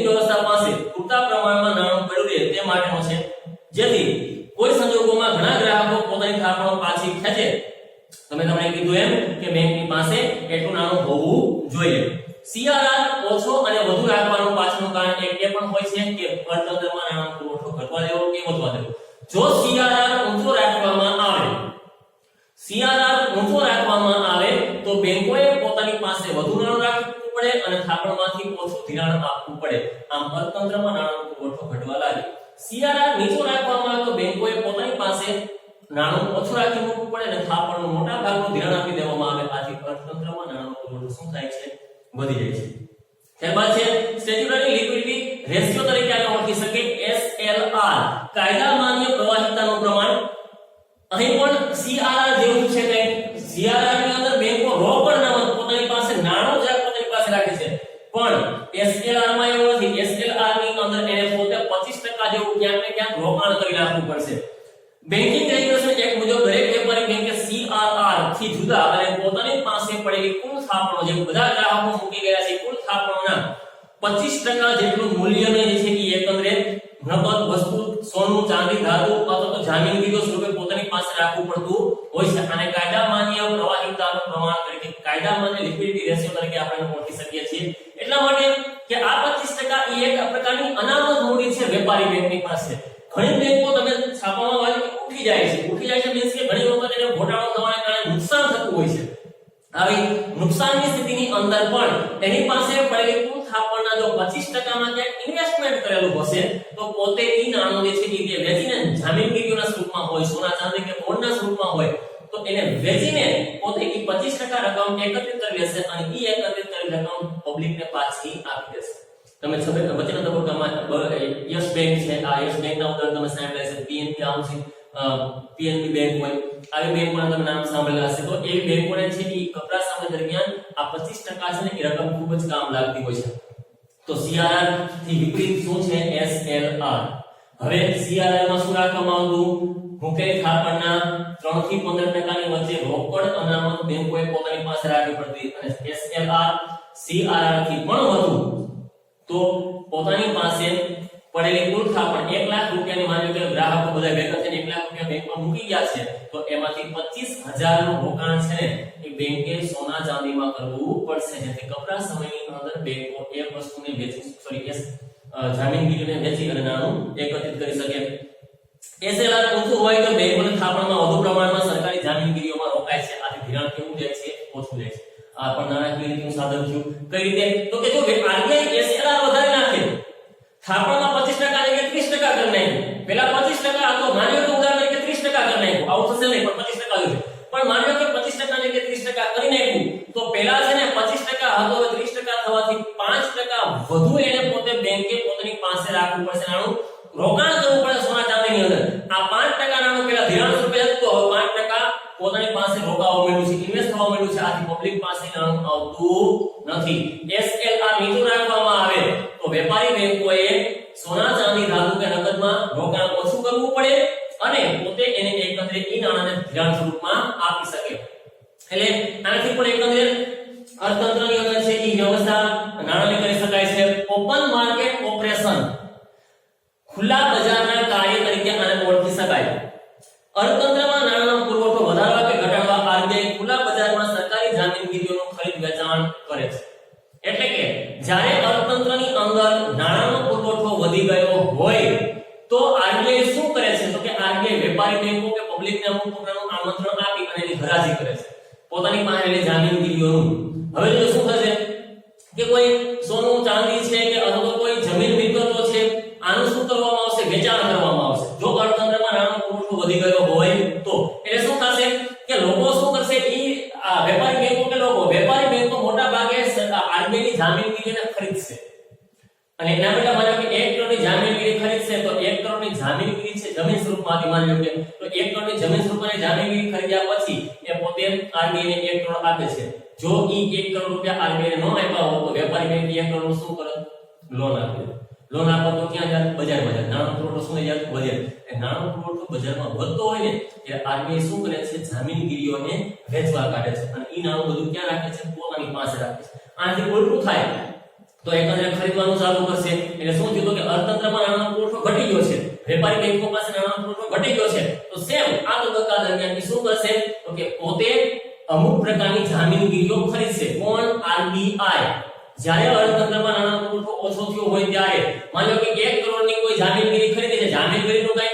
વ્યવસ્થા પાસે પૂરતા પ્રમાણમાં નાણું પડ્યું રહે તે માટેનો છે, જેથી કોઈ સંજોગોમાં ઘણા ગ્રાહકો પોતાની થાપણો પાછી ખેંચે. તમને કીધું એમ કે બેંકની પાસે એટલું નાણું હોવું જોઈએ. CRR ઓછો અને વધુ રાખવાનું પાછળનું કારણ એ પણ હોય છે કે અર્થતંત્રમાં નાણાંનો પુરવઠો ઘટવા દેવો કે વધવા દેવો. જો CRR ઊંચો રાખવામાં આવે તો બેંકોએ પોતાની પાસે વધુ નાણું રાખવું પડે અને થાપણમાંથી ઓછું ધિરાણ આપવું પડે, આમ અર્થતંત્રમાં નાણાંનો પુરવઠો ઘટવા લાગે. CRR નીચો રાખવામાં આવે તો બેંકોએ પોતાની પાસે નાણું ઓછું રાખી મૂકવું પડે અને થાપણનું મોટા ભાગનું ધિરાણ આપી દેવામાં આવે, આથી અર્થતંત્રમાં નાણાંનો પુરવઠો શું થાય છે? વધી જાય છે. ત્યારબાદ છે સ્ટેચ્યુટરી લિક્વિડિટી રેશિયો તરીકે આને ઓળખી શકે SLR, કાયદા માન્ય પ્રવાહિતાનું પ્રમાણ. અહીં પણ CRR જેવું છે કે CRR ની અંદર બેંકો રોકડ નામ પોતાની પાસે નાણું જ પોતાની પાસે રાખે છે, પણ SLR માં એવું નથી. SLR ની અંદર એને પોતે 25% જેવું ક્યાંક ને ક્યાંક રોકાણ કરી રાખવું પડશે. બેંકિંગ રેગ્યુલેશન એક્ટ મુજબ દરેક વેપારી બેંકે CRR થી જુદા અને પોતાની પાસે પડેલી કુલ થાપણો જે બધા ગ્રાહકો મૂકી ગયા છે કુલ થાપણોના 25% જેટલું મૂલ્યને જે છે કે એકંદરે નગદ વસ્તુ, સોનું, ચાંદી, ધાતુ અથવા તો જામીનગીરીઓ સ્વરૂપે પોતાની પાસે રાખવું પડતું હોય છે. અને કાયદા માન્ય પ્રવાહિતાનું પ્રમાણ તરીકે, કાયદા માન્ય લિક્વિડિટી રેશિયો તરીકે આપણે ઓળખી શકીએ છીએ. એટલા માટે કે આ 25% એ એક પ્રકારની અનામત મૂડી છે વેપારી બેંકની પાસે. ઘણી બેંકો તમે છાપામાં વાંચો ઉઠી જાય છે મીન્સ કે ઘણી વખત એને ઘોટાળો થવાને કારણે નુકસાન થતું હોય છે. આવી નુકસાનની સ્થિતિની અંદર પણ એની પાસે પડેલી કુલ થાપણના જો 25% માં ક્યાંક ઇન્વેસ્ટમેન્ટ કરેલું હશે તો પોતે ઈ નાણું જે છે કે વેચીને જામીનગીરીઓના સ્વરૂપમાં હોય, સોના ચાંદી કે બોન્ડના સ્વરૂપમાં હોય તો એને વેચીને પોતે ઈ 25% રકમ એકત્રિત કરી લેશે અને ઈ એકત્રિત કરેલી રકમ પબ્લિકને પાછી આપી દેશે. તમે વચ્ચેના તબક્કામાં યસ બેંક છે, આ યસ બેંકના ઉદાહરણ તમે સાંભળ્યા છે, PNB હાઉસિંગ PNB બેંક હોય, આવી બેંક પણ તમે નામ સાંભળેલા હશે. તો એવી બેંકોને છે કે કપરા સમય દરમિયાન આ 25% છે ને એ રકમ ખૂબ જ કામ લાગતી હોય છે. તો CRR થી વિપરીત શું છે? SLR. હવે CRR માં શું રાખવામાં આવતું? મૂકેલી થાપણના 3 થી 15% ની વચ્ચે રોકડ અનામત બેંકોએ પોતાની પાસે રાખવી પડતી અને SLR CRR થી પણ વધુ તો પોતાની પાસે પડેલી કુલ થાપણ 1 લાખ રૂપિયાની માની કે ગ્રાહકો બધા ભેગા થઈને 1 લાખ રૂપિયા બેંકમાં મૂકી ગયા છે તો એમાંથી 25000 નું રોકાણ છે ને એ બેંકે સોના ચાંદીમાં કરવું પડશે, જેથી કપરા સમયની અંદર બેંકો એ વસ્તુને જામીનગીરીને વેચી અને નાણું એકત્રિત કરી શકે. SLR ઊંચું હોય તો બેંકોની થાપણમાં વધુ પ્રમાણમાં સરકારી જામીનગીરીઓમાં રોકાય છે, આથી ધિરાણ કેવું જાય છે? ઓછું જાય છે. આ પણ નાણાકીય નીતિનું સાધન થયું. કઈ રીતે? તો કે જો RBI SLR વધારી નાખે, થાપણમાં 25% કે 30% કરી નાખ્યું, પેલા 25% હતો, માન્યો કે ઉદાહરણ તરીકે 30% કરી નાખ્યું, આવું થશે નહીં પણ 25% લેશે, પણ માન્યો કે 25% કે 30% કરી નાખ્યું તો પેલા છે ને 25% હતો હવે 30% થવાથી 5% વધુ એને પોતે બેંકે પોતાની પાસે રાખવું પડશે, નાણું રોકાણ કરવું પડે સોના ચાંદીની અંદર. આ 5% નાણું પેલા ધિરાણ સ્વરૂપે હતું, હવે 5% પોતાની પાસે રોકાવા મળ્યું છે, ઇન્વેસ્ટ થવા મળ્યું છે, આથી પબ્લિક પાસે નાણું આવતું નથી. SLR નીચું રાખવામાં આવે તો વેપારી બેંકોએ સોના ચાંદી ધાતુ કે નગદમાં રોકાણ ઓછું કરવું પડે અને પોતે એને એકંદરે ઈ નાણાંને ધિરાણ સ્વરૂપમાં આપી શકે. એટલે આનાથી પણ એકંદરે અર્થતંત્રની અંદર છે ઈ વ્યવસ્થા નાણાંની કરી શકાય છે. ઓપન માર્કેટ ઓપરેશન, ખુલ્લા બજારના કાર્ય તરીકે આને ઓળખી શકાય. અર્થતંત્રમાં નાણાંનો પુરવઠો વધારવા કે ઘટાડવા RBI ખુલ્લા બજારમાં સરકારી જામીનગીરીઓનું ખરીદ વેચાણ કરે છે. એટલે કે જ્યારે અર્થતંત્રની અંદર નાણાંનો પુરવઠો વધી ગયો હોય તો આરબીઆઈ શું કરે છે તો કે આરબીઆઈ વેપારી બેંકો કે પબ્લિકને અમુક પ્રકારનું આમંત્રણ આપી અને એની હરાજી કરે છે પોતાની પાસે રહેલી જામીનગીરીઓનું. હવે જો શું થશે કે કોઈ સોનું ચાંદી છે કે અથવા તો કોઈ જમીન મિલકતો છે આનું શું કરવામાં આવશે વેચાણ કરવામાં આવશે જો અર્થતંત્રમાં નાણાંનો પુરવઠો વધી ગયો હોય તો. એટલે શું થશે કે લોકો શું કરશે વેપારી બેંકો કે વેપારી બેંકો મોટા ભાગે આરબીઆઈ ની જામીનગીરીને ખરીદશે અને એના બદલે માનો કે 1 કરોડની જામીનગીરી ખરીદશે તો 1 કરોડની જામીનગીરી છે જમીન સ્વરૂપમાંથી માની લો કે તો 1 કરોડની જમીન સ્વરૂપની જામીનગીરી ખરીદ્યા પછી એ પોતે આરબીઆઈ ને 1 કરોડ આપે છે. જો ઈ 1 કરોડ રૂપિયા આરબીઆઈ ને ન આપ્યા હોય તો વેપારી બેંક 1 કરોડ નું શું કરે લોન આપે. લોન આપો તો ક્યાં જાય બજારમાં જાય. નાણાં પુરવઠો શું જાય વધે. એ નાણાં પુરવઠો બજારમાં વધતો હોય ને એટલે આરબીઆઈ શું કરે છે જામીનગીરીઓને વેચવા કાઢે છે અને ઈ નાણું બધું ક્યાં રાખે છે પોતાની પાસે રાખે છે. આનાથી ઉલટું થાય તો એકંદરે ખરીદવાનું ચાલુ કરશે એટલે શું થયું કે અર્થતંત્રમાં નાણાંનો પુરવઠો ઘટી ગયો છે વેપારી બેંકો પાસે નાણાંનો પુરવઠો ઘટી ગયો છે તો સેમ આ તબક્કા દરમિયાન શું કરશે તો કે પોતે અમુક પ્રકારની જામીનગીરીઓ ખરીદશે. કોણ આરબીઆઈ. જ્યારે અર્થતંત્રમાં નાણાંનો પુરવઠો ઓછો થયો હોય ત્યારે માનો કે 1 કરોડની કોઈ જામીનગીરી ખરીદી છે જામીનગીરીનું કઈ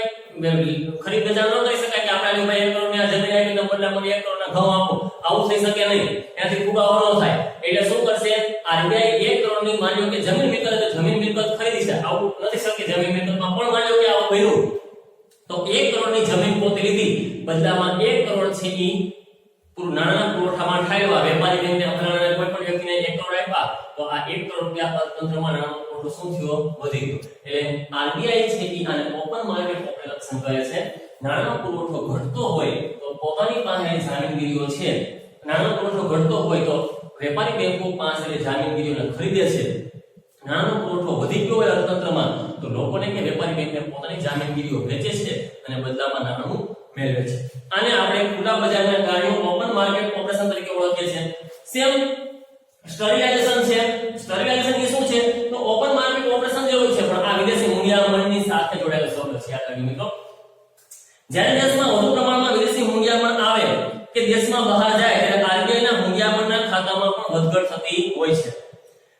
ખરીદ વેચાણ ન કરી શકાય કે આપણે ભાઈ 1 કરોડની આ જમીન આપીને બદલામાં 1 કરોડના ઘઉં આપો આવું થઈ શકે નહીં. એનાથી ફુગાવો ન થાય એટલે શું કરશે આરબીઆઈ 1 કરોડની માન્યો કે જમીન મિલકત ખરીદી છે આવું નથી શક્ય જમીન મિલકતમાં પણ માન્યો કે આવું બન્યું તો 1 કરોડની જમીન પોતે લીધી બદલામાં 1 કરોડ છે ઈ પૂરું નાણાંના પુરવઠામાં ઠાલવા વેપારી બેંકને અપનાવનાર કોઈ પણ વ્યક્તિને 1 કરોડ આપ્યા તો આ 1 કરોડ રૂપિયા અર્થતંત્રમાં નાણાંનો પુરવઠો શું થયો વધી ગયો. એટલે આરબીઆઈ છે ઈ આને ઓપન માર્કેટ ઓપરેશન કહે છે. નાણાંનો પુરવઠો ઘટતો હોય તો પોતાની પાસે જામીનગીરીઓ છે નાણાંનો પુરવઠો ઘટતો હોય તો વેપારી બેંકો પાસે જામીનગીરીઓને ખરીદે છે. નાણાંનો પુરવઠો વધી ગયો હોય અર્થતંત્રમાં તો લોકોને કે વેપારી બેંકને પોતાની જામીનગીરીઓ વેચે છે અને બદલામાં નાણું મેળવે છે. આને આપણે ખુલ્લા બજારના કાર્યો ઓપન માર્કેટ ઓપરેશન તરીકે ઓળખીએ છીએ. સેમ સ્ટરીલાઇઝેશન છે. સ્ટરીલાઇઝેશન એ શું છે તો ઓપન માર્કેટ ઓપરેશન જેવું છે પણ આ વિદેશી મૂંડિયામણની સાથે જોડાયેલો શબ્દ છે. યાદ રાખજો મિત્રો. જ્યારે દેશમાં વધુ પ્રમાણમાં વિદેશી મૂંડિયામણ આવે કે દેશમાં બહાર જાય ત્યારે આરબીઆઈ ના મૂંડિયામણના ખાતામાં પણ વધઘટ થતી હોય છે.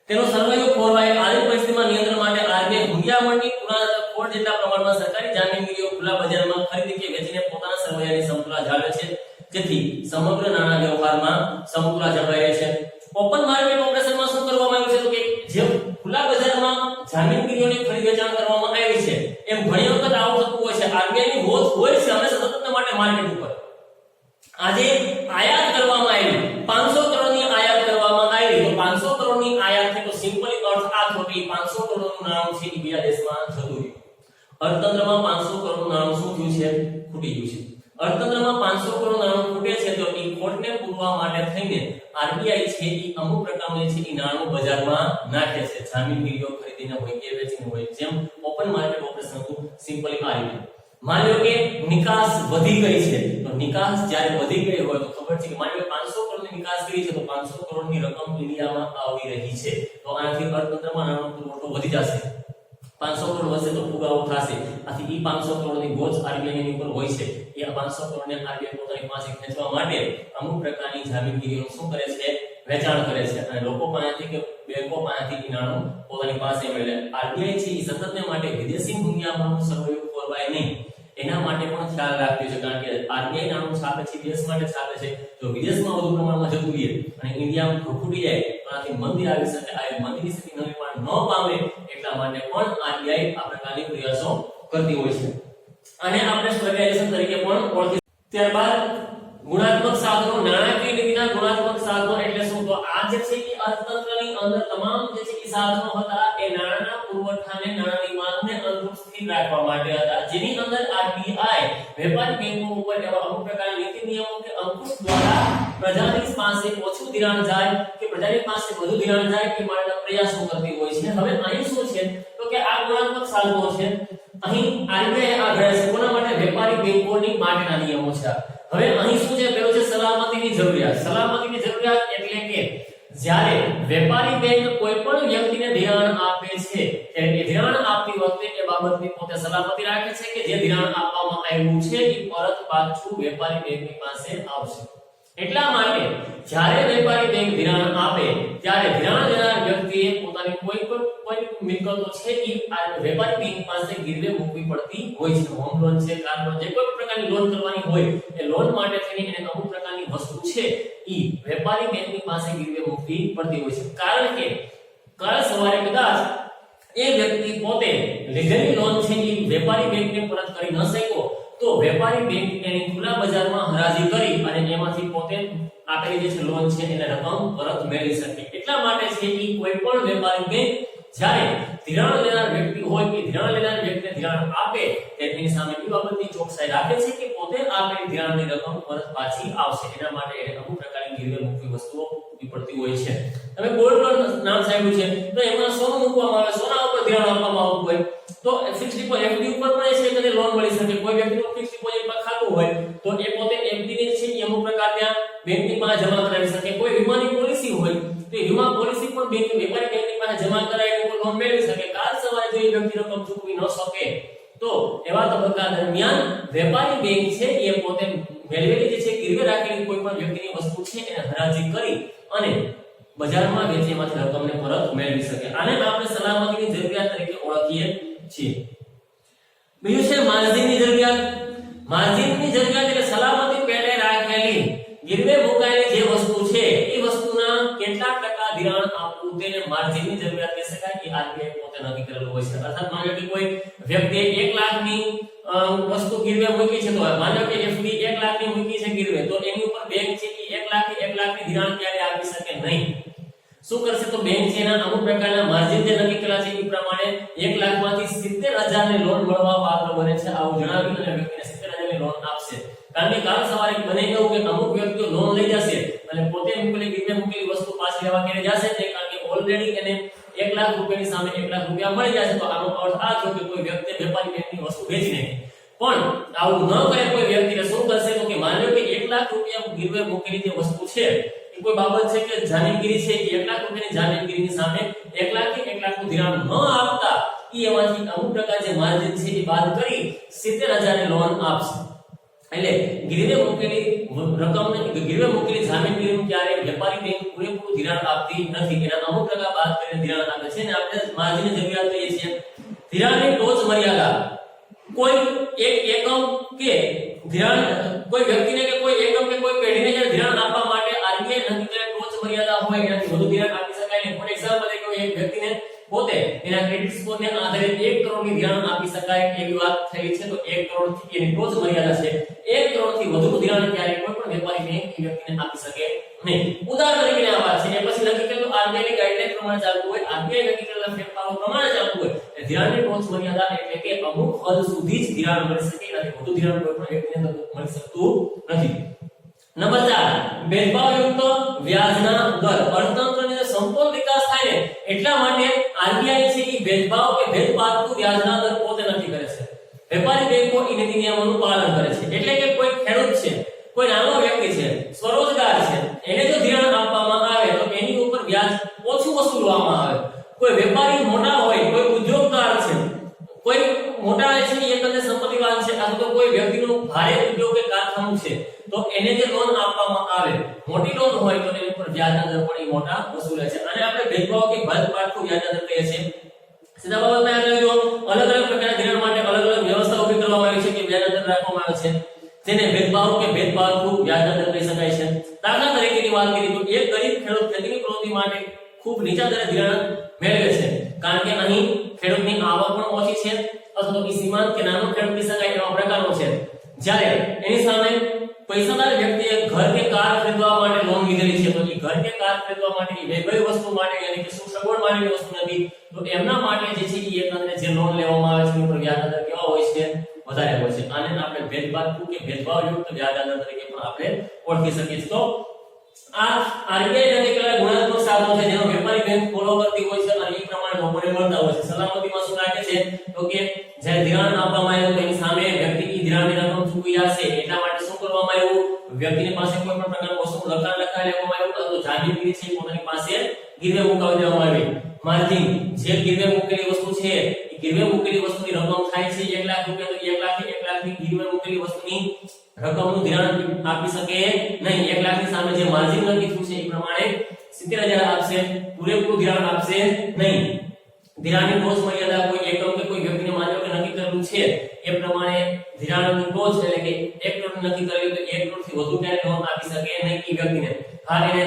તેનો સર્વાયો ખોરવાય આવી પરિસ્થિતિમાં નિયંત્રણ માટે આરબીઆઈ મૂંડિયામણની પુનઃ કોડ જેટલા પ્રમાણમાં સરકારી જામીનગીરીઓ ખુલ્લા બજારમાં ખરીદી કે વેચીને પોતાના સર્વાયાની સમતુલા જાળવે છે જેથી સમગ્ર નાણાં વ્યવહારમાં સમતુલા જળવાઈ રહે છે. ઓપન માર્કેટ ઓપરેશનમાં શું કરવામાં આવ્યું છે તો કે જે ખુલ્લા બજારમાં જામીનગીરીઓની ખરીદ વેચાણ કરવામાં આવી છે એમ ઘણી વખત આવું થતું હોય છે આરબીઆઈ ની હોશ હોય છે હંમેશા સતત માટે માર્કેટ ઉપર. આજે આયાત કરવામાં આવી 500 કરોડની આયાત કરવામાં આવી તો 500 કરોડની આયાત થી તો સિમ્પલી અર્થ આ થયો કે 500 કરોડનું નાણું છે એ બીજા દેશમાં જતું રહ્યું. અર્થતંત્રમાં 500 કરોડનું નાણું શું થયું છે ખૂટી ગયું છે. અર્થતંત્રમાં 500 કરોડ નાણું ખૂટે છે તો એ ખોટને પૂરવા માટે થઈને આરબીઆઈ છે એ અમુક પ્રકારનું છે એ નાણું બજારમાં નાખે છે જામીનગીરીઓ ખરીદીને હોય કે વેચીને હોય જેમ ઓપન માર્કેટ ઓપરેશન હતું સિમ્પલી આ રીતે. માની લો કે નિકાસ વધી ગઈ છે તો નિકાસ જ્યારે વધી ગઈ હોય તો ખબર છે કે માની લો 500 કરોડની નિકાસ કરી છે તો 500 કરોડની રકમ ઇન્ડિયામાં આવી રહી છે તો આનાથી અર્થતંત્રમાં નાણાંનો પુરવઠો વધી જશે. 500 કરોડ વધશે તો ફુગાવો થશે. આથી ઈ 500 કરોડની બોજ આરબીઆઈ ની ઉપર હોય છે. એ 500 કરોડને આરબીઆઈ પોતાની પાસે ખેંચવા માટે અમુક પ્રકારની જામીનગીરીઓનું શું કરે છે વેચાણ કરે છે અને લોકો પાસેથી કે બેંકો પાસેથી નાણું પોતાની પાસે મેળવે. આરબીઆઈ છે એ સતતને માટે વિદેશી મૂંડિયામણનું સર્વાયો ખોરવાય નહીં એના માટે પણ ખ્યાલ રાખ્યો છે કારણ કે આરબીઆઈ નાણું છાપે છે દેશ માટે છાપે છે તો વિદેશમાં વધુ પ્રમાણમાં જતું રહે અને ઇન્ડિયામાં ખૂટી જાય તો આનાથી મંદી આવી શકે. આ મંદીની સ્થિતિ નિર્માણ ન પામે એટલા માટે પણ આરબીઆઈ આ પ્રકારની પ્રયાસો કરતી હોય છે અને આપણે સ્ટરીલાઇઝેશન તરીકે પણ ઓળખી. ત્યારબાદ ગુણાત્મક સાધનો નાણાકીય નીતિના ગુણાત્મક સાધનો એટલે શું તો આ જે છે એ અર્થતંત્રની અંદર તમામ જે છે એ સાધનો હતા એ નાણાંના પુરવઠાને નાણાંની માંગને અનુરૂપ સ્થિર રાખવા માટે હતા જેની અંદર આરબીઆઈ વેપારી બેંકો ઉપર એવા અમુક પ્રકારના નીતિ નિયમો કે અંકુશ દ્વારા પ્રજાની પાસે ઓછું ધિરાણ જાય કે પ્રજાની પાસે વધુ ધિરાણ જાય કે માટેના પ્રયાસો કરતી હોય છે. હવે અહીં શું છે તો કે આ ગુણાત્મક સાધનો છે. અહીં આરબીઆઈ આ ઘડે છે કોના માટે વેપારી બેંકોની માટેના નિયમો છે. હવે અહીં શું છે પેલો છે સલામતીની જરૂરિયાત. સલામતીની જરૂરિયાત એટલે કે જ્યારે વેપારી બેંક કોઈ પણ વ્યક્તિને ધિરાણ આપે છે ત્યારે ધિરાણ આપતી વખતે એ બાબતની પોતે સલામતી રાખે છે કે જે ધિરાણ આપવામાં આવ્યું છે એ પરત પાછું વેપારી બેંકની પાસે આવશે. એટલા માટે જ્યારે વેપારી બેંક ધિરાણ આપે ત્યારે ધિરાણ લેનાર વ્યક્તિએ પોતાની પ્રકારની કોઈ મિલકતો છે એ વેપારી બેંક પાસે ગીરવે મૂકવી પડતી હોય છે. હોમ લોન છે, કાર લોન છે, કોઈ પ્રકારની લોન કરવાની હોય એ લોન માટે થઈને એને અમુક પ્રકારની વસ્તુ છે એ વેપારી બેંકની પાસે ગીરવે મૂકવી પડતી હોય છે. કારણ કે કાલ સવારે કદાચ એ વ્યક્તિ પોતે લીધેલી લોન છે એ વેપારી બેંકને પરત કરી ન શક્યો તો વેપારી બેંક એની ખુલ્લા બજારમાં હરાજી કરી અને એમાંથી પોતે આપેલી જે લોન છે એને રકમ પરત મેળવી શકે. એટલા માટે છે કે કોઈ પણ વેપારી બેંક જ્યારે ધિરાણ લેનાર વ્યક્તિ હોય કે ધિરાણ લેનાર વ્યક્તિને ધિરાણ આપે તેની સામે એ બાબતની ચોકસાઈ રાખે છે કે પોતે આપેલી ધિરાણની રકમ પરત પાછી આવશે. એના માટે એને અમુક પ્રકારની ગીરવે મૂકવી વસ્તુઓ મૂકવી પડતી હોય છે. તમે ગોલ્ડ લોન નામ સાંભળ્યું છે તો એમાં સોનું મૂકવામાં આવે, સોના ઉપર ધિરાણ આપવામાં આવતું હોય તો ફિક્સ ડિપોઝિટ એફડી ઉપર પણ છે કે લોન મળી શકે. કોઈ વ્યક્તિનું ફિક્સ ડિપોઝિટમાં ખાતું હોય તો એ પોતે એફડી ને છે એ અમુક પ્રકાર ત્યાં બેંકની પાસે જમા કરાવી શકે. કોઈ વીમાની પોલિસી હોય તો વીમા પોલિસી પણ બેંક વેપારી બેંકની પાસે જમા કરાવીને લોન મેળવી શકે. કાલ સવારે જો એ વ્યક્તિ રકમ ચૂકવી ન શકે તો એવા તબક્કા દરમિયાન વેપારી બેંક છે એ પોતે મેળવેલી જે છે ગીરવે રાખેલી કોઈ પણ વ્યક્તિની વસ્તુ છે એને હરાજી કરી અને બજારમાં વેચી એમાંથી રકમને પરત મેળવી શકે. આને આપણે સલામતીની જરૂરિયાત તરીકે ઓળખીએ છીએ. બીજું છે માર્જિનની જરૂરિયાત. માર્જિનની જરૂરિયાત એટલે સલામતી પેટે રાખેલી ગીરવે મુકાયેલી જે વસ્તુ છે એ વસ્તુના કેટલા ટકા ધિરાણ આપવું તેને માર્જિનની જરૂરિયાત કહી શકાય. કે આરબીઆઈ પોતે નક્કી કરેલું હોય છે. અર્થાત માનો કે કોઈ વ્યક્તિએ 1 લાખની વસ્તુ ગીરવે મૂકી છે તો માનો કે એફડી 1 લાખની મૂકી છે ગીરવે તો એની ઉપર બેંક છે કે 1 લાખની ધિરાણ ક્યારે આપી શકે નહીં. શું કરશે તો બેંક છે એના અમુક પ્રકારના માર્જિન જે નક્કી કરેલા છે એ પ્રમાણે 1 લાખમાંથી 70,000 ની લોન મળવા પાત્ર બને છે. આવું જણાવી અને વ્યક્તિને 70,000 ની લોન આપશે. કારણ કે કાલ સવારે બને એવું કે અમુક વ્યક્તિઓ લોન લઈ જશે અને પોતે મૂકેલી ગીરવે મૂકેલી વસ્તુ પાછી લેવા કે જશે તે કારણ કે ઓલરેડી એને 1 લાખ રૂપિયાની સામે 1 લાખ રૂપિયા મળી જશે. તો આનો અર્થ આ થયો કે કોઈ વ્યક્તિ વેપારી બેંકની વસ્તુ વેચી નાખી. પણ આવું ન કરે કોઈ વ્યક્તિને શું કરશે તો કે માન્યો કે 1 લાખ રૂપિયા ગીરવે મૂકેલી જે વસ્તુ છે કોઈ બાબત છે કે જામીનગીરી છે કે 1 લાખ રૂપિયાની જામીનગીરીની સામે 1 લાખ કે 1 લાખનું ધિરાણ ન આપતા એમાંથી અમુક પ્રકાર જે માર્જિન છે એ બાદ કરી 70,000 ની લોન આપશે. એટલે ગીરવે મૂકેલી રકમને ગીરવે મૂકેલી જામીનગીરીનું ક્યારે વેપારી બેંક પૂરેપૂરું ધિરાણ આપતી નથી. એના અમુક ટકા બાદ કરીને ધિરાણ આપે છે. અને આપણે માર્જિનની જરૂરિયાત કહીએ છીએ. ધિરાણની ટોચ મર્યાદા કોઈ એક એકમ કે ધિરાણ કોઈ વ્યક્તિને કે કોઈ એકમ કે કોઈ પેઢીને જે ધિરાણ આપવા માટે આરબીઆઈ નક્કી કરેલ ટોચ મર્યાદા હોય એનાથી વધુ ધિરાણ આપી શકાય નહીં. ફોર એક્ઝામ્પલ એક વ્યક્તિને પોતે એના ક્રેડિટ સ્કોરને આધારે 1 કરોડની ધિરાણ આપી શકાય એવી વાત થઈ છે. તો 1 કરોડથી એની ટોચ મર્યાદા છે. 1 કરોડથી વધુ ધિરાણ ક્યારે કોઈ પણ વેપારી બેંક એ વ્યક્તિને આપી શકે નહીં. ઉદાહરણ તરીકે આ વાત છે એ પછી નક્કી કરેલું આરબીઆઈ ની ગાઈડલાઈન પ્રમાણે ચાલતું હોય, આરબીઆઈ નક્કી કરેલા ફેરફારો પ્રમાણે ચાલતું હોય. ધિરાણની ટોચ મર્યાદા એટલે કે અમુક હદ સુધી જ ધિરાણ મળી શકે. એનાથી વધુ ધિરાણ કોઈ પણ વ્યક્તિને મળી શકતું નથી. નંબર 4 ભેદભાવયુક્ત વ્યાજના દર. અર્થતંત્રનો સંપૂર્ણ વિકાસ થાય ને એટલા માટે આરબીઆઈ છે એ ભેદભાવ કે ભેદપાતનું વ્યાજના દર પોતે નક્કી કરે છે. વેપારી બેંકો એ નીતિ નિયમોનું પાલન કરે છે. એટલે કે કોઈ ખેડૂત છે, કોઈ નાનો વ્યક્તિ છે, સ્વરોજગાર છે, એને જો ધિરાણ આપવામાં આવે તો એની ઉપર વ્યાજ ઓછું વસૂલવામાં આવે. કોઈ વેપારી મોટા હોય, કોઈ ઉદ્યોગકાર છે, કોઈ મોટા છે એ એકંદરે સંપત્તિવાન છે અથવા તો કોઈ વ્યક્તિનું ભારે ઉદ્યોગ કે કારખાનું છે તો એને જે લોન આપવામાં આવે મોટી લોન હોય તો એની પર વ્યાજના દર પણ મોટા વસૂલે છે. અને આપણે ભેદભાવ કે ભેદપાતનું વ્યાજના દર કહીએ છીએ. સીધા બાબતમાં આપણે જો અલગ અલગ પ્રકારના ધિરાણ માટે અલગ અલગ વ્યવસ્થા ઊભી કરવામાં આવી છે કે વ્યાજના દર રાખવામાં આવે છે. જેને ભેદભાવ કે ભેદપાતનું વ્યાજના દર કહી શકાય છે. દાખલા તરીકેની વાત કરીએ તો એક ગરીબ ખેડૂત ખેતીની પ્રવૃત્તિ માટે ખૂબ નીચા દરે ધિરાણ મેળવે છે. કારણ કે અહીં ખેડૂતની આવક પણ ઓછી છે અથવા તો સીમાંત કે નાનો ખેડૂત કહી શકાય એવા પ્રકારનો છે. જ્યારે એની સામે પૈસાદાર વ્યક્તિએ ઘર કે કાર ખરીદવા માટે લોન લીધેલી છે તો એ ઘર કે કાર ખરીદવા માટે વૈભવી વસ્તુ માટે યાની કે સગવડ માટેની વસ્તુ નથી તો એમના માટે જે છે એ એકંદરે જે લોન લેવામાં આવે છે એની ઉપર વ્યાજ દર કેવા હોય છે? વધારે હોય છે. આને આપણે ભેદભાવ કે ભેદભાવયુક્ત વ્યાજ દર તરીકે પણ આપણે ઓળખી શકીએ છીએ. તો આ આરબીઆઈ નક્કી કરેલા ગુણાત્મક સાધનો છે જેનો વેપારી બેંક ફોલો કરતી હોય છે અને એ પ્રમાણે લોકોને મળતા હોય છે. સલામતીમાં શું રાખે છે તો કે જ્યારે ધિરાણ આપવામાં આવે તો એની સામે વ્યક્તિ એ ધિરાણની રકમ ચૂકવી જશે એટલા માટે શું કરવામાં આવ્યું? વ્યક્તિની પાસે કોઈ પણ પ્રકારનું વસ્તુનું લખાણ લખાવી લેવામાં આવ્યું અથવા તો જામીનગીરી છે પોતાની પાસે ગીરવે મુકાવી દેવામાં આવી. માર્જિન જે ગીરવે મૂકેલી વસ્તુ છે એ ગીરવે મૂકેલી વસ્તુની રકમ થાય છે 1 લાખ રૂપિયા તો 1 લાખની ગીરવે મૂકેલી વસ્તુની રકમનું ધિરાણ આપી શકે નહીં. 1 લાખની સામે જે માર્જિન નક્કી થયું છે એ પ્રમાણે 70,000 આપશે, પૂરેપૂરું ધિરાણ આપશે નહીં. ધિરાણની ટોચ મર્યાદા કોઈ એકમ કે કોઈ વ્યક્તિને માન્યો કે નક્કી કરેલું છે એ પ્રમાણે ધિરાણની ટોચ એટલે કે 1 કરોડ નક્કી કરેલું તો 1 કરોડથી વધુ ક્યારે લોન આપી શકે નહીં એ વ્યક્તિને. હા, એને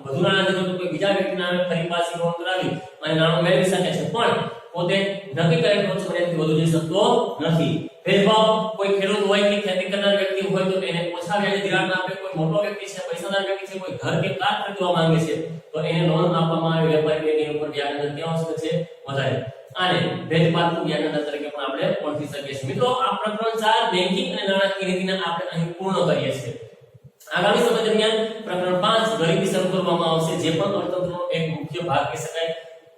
વધુ નાણાં જરૂર તો કોઈ બીજા વ્યક્તિના નામે ફરી પાછી લોન કરાવી અને નાણું મેળવી શકે છે, પણ પોતે નક્કી કરેલ ટોચ મર્યાદાથી વધુ જઈ શકતો નથી. ભેદભાવ કોઈ ખેડૂત હોય કે ખેતી કરનાર વ્યક્તિ હોય તો એને ઓછા વ્યાજે ધિરાણ આપે, કોઈ મોટો વ્યક્તિ છે, પૈસાદાર વ્યક્તિ છે, કોઈ ઘર કે કાર ખરીદવા માંગે છે તો એને લોન આપવામાં આવે. વેપારી બેંકની ઉપર વ્યાજ દર કેવો છે વધારે. આને ભેદપાતનું વ્યાજ દર તરીકે પણ આપણે ઓળખી શકીએ છીએ. મિત્રો, આ પ્રકરણ 4 બેંકિંગ અને નાણાકીય નીતિને આપણે અહીં પૂર્ણ કરીએ છીએ. આગામી સમય દરમિયાન પ્રકરણ 5 ગરીબી શરૂ કરવામાં આવશે, જે પણ અર્થતંત્રનો એક મુખ્ય ભાગ કહી શકાય.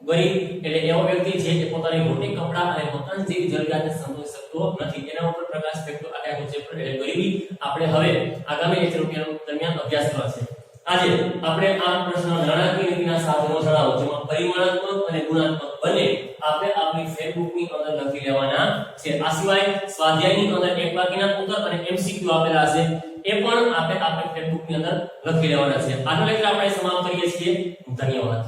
ગરીબ એટલે એવો વ્યક્તિ છે જે પોતાની રોટી, કપડા અને મકાન જેવી જરૂરિયાતને સંતોષી શકતો નથી. એના ઉપર પ્રકાશ ફેંકતો આ એક ચેપ્ટર એટલે ગરીબી આપણે હવે આગામી લેક્ચર દરમિયાન અભ્યાસ કરવા છે. આજે આપણે આ પ્રશ્ન નાણાકીય નીતિના સાધનો જણાવો, જેમાં પરિમાણાત્મક અને ગુણાત્મક બંને આપણે આપણી ફેસબુકની અંદર લખી લેવાના છે. આ સિવાય સ્વાધ્યાયની અંદર એક બાકીના ઉત્તર અને એમસીક્યુ આપેલા હશે, એ પણ આપણે આપણી ફેસબુકની અંદર લખી લેવાના છે. આજનો લેક્ચર આપણે સમાપ્ત કરીએ છીએ. ધન્યવાદ.